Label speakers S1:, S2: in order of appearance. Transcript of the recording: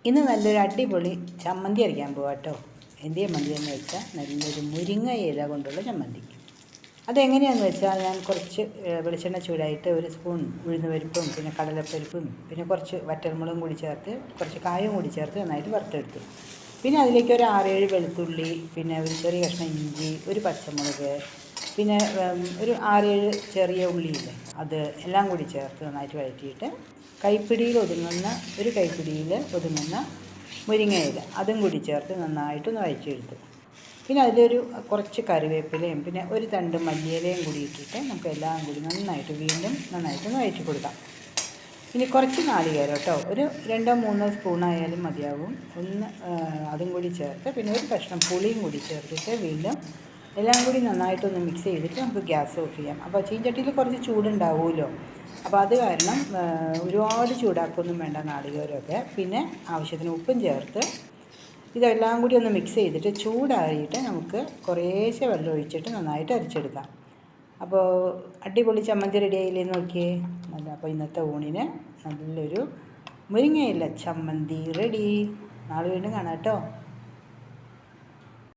S1: ഇന്ന് നല്ലൊരു അടിപൊളി ചമ്മന്തി അരയ്ക്കാൻ പോവാം കേട്ടോ. എന്ത് ചമ്മന്തി എന്ന് വെച്ചാൽ നല്ലൊരു മുരിങ്ങ ഇല കൊണ്ടുള്ള ചമ്മന്തി. അതെങ്ങനെയാണെന്ന് വെച്ചാൽ ഞാൻ കുറച്ച് വെളിച്ചെണ്ണ ചൂടായിട്ട് ഒരു സ്പൂൺ ഉഴുന്ന് പരിപ്പും പിന്നെ കടലപ്പരിപ്പും പിന്നെ കുറച്ച് വറ്റൽമുളകും കൂടി ചേർത്ത് കുറച്ച് കായവും കൂടി ചേർത്ത് നന്നായിട്ട് വറുത്തെടുത്തു. പിന്നെ അതിലേക്ക് ഒരു 6-7 വെളുത്തുള്ളി, പിന്നെ ഒരു ചെറിയ കഷ്ണം ഇഞ്ചി, ഒരു പച്ചമുളക്, പിന്നെ ഒരു 6-7 ചെറിയ ഉള്ളിയില്ലേ അത് എല്ലാം കൂടി ചേർത്ത് നന്നായിട്ട് വഴറ്റിയിട്ട് ഒരു കൈപ്പിടിയിൽ ഒതുങ്ങുന്ന മുരിങ്ങയില അതും കൂടി ചേർത്ത് നന്നായിട്ടൊന്ന് വഴറ്റിയെടുത്തു. പിന്നെ അതിലൊരു കുറച്ച് കറിവേപ്പിലയും പിന്നെ ഒരു തണ്ട് മല്ലിയിലയും കൂടി ഇട്ടിട്ട് നമുക്ക് എല്ലാം കൂടി നന്നായിട്ടൊന്ന് വഴറ്റി കൊടുക്കാം. ഇനി കുറച്ച് നാളികേരം കേട്ടോ, ഒരു 2-3 സ്പൂണായാലും മതിയാവും. അതും കൂടി ചേർത്ത് പിന്നെ ഒരു കഷ്ണം പുളിയും കൂടി ചേർത്തിട്ട് വീണ്ടും എല്ലാം കൂടി നന്നായിട്ടൊന്ന് മിക്സ് ചെയ്തിട്ട് നമുക്ക് ഗ്യാസ് ഓഫ് ചെയ്യാം. അപ്പോൾ ചീഞ്ചട്ടിയിൽ കുറച്ച് ചൂടുണ്ടാവുമല്ലോ, അപ്പോൾ അത് കാരണം ഒരുപാട് ചൂടാക്കൊന്നും വേണ്ട നാളികേരമൊക്കെ. പിന്നെ ആവശ്യത്തിന് ഉപ്പും ചേർത്ത് ഇതെല്ലാം കൂടി ഒന്ന് മിക്സ് ചെയ്തിട്ട് ചൂടായിട്ട് നമുക്ക് കുറേശ്ശെ വെള്ളം ഒഴിച്ചിട്ട് നന്നായിട്ട് അരച്ചെടുക്കാം. അപ്പോൾ അടിപൊളി ചമ്മന്തി റെഡി ആയില്ലേ നോക്കിയേ. അപ്പോൾ ഇന്നത്തെ ഊണിന് നല്ലൊരു മുരിങ്ങയില ചമ്മന്തി റെഡി. നാളെ വീണ്ടും കാണാം കേട്ടോ.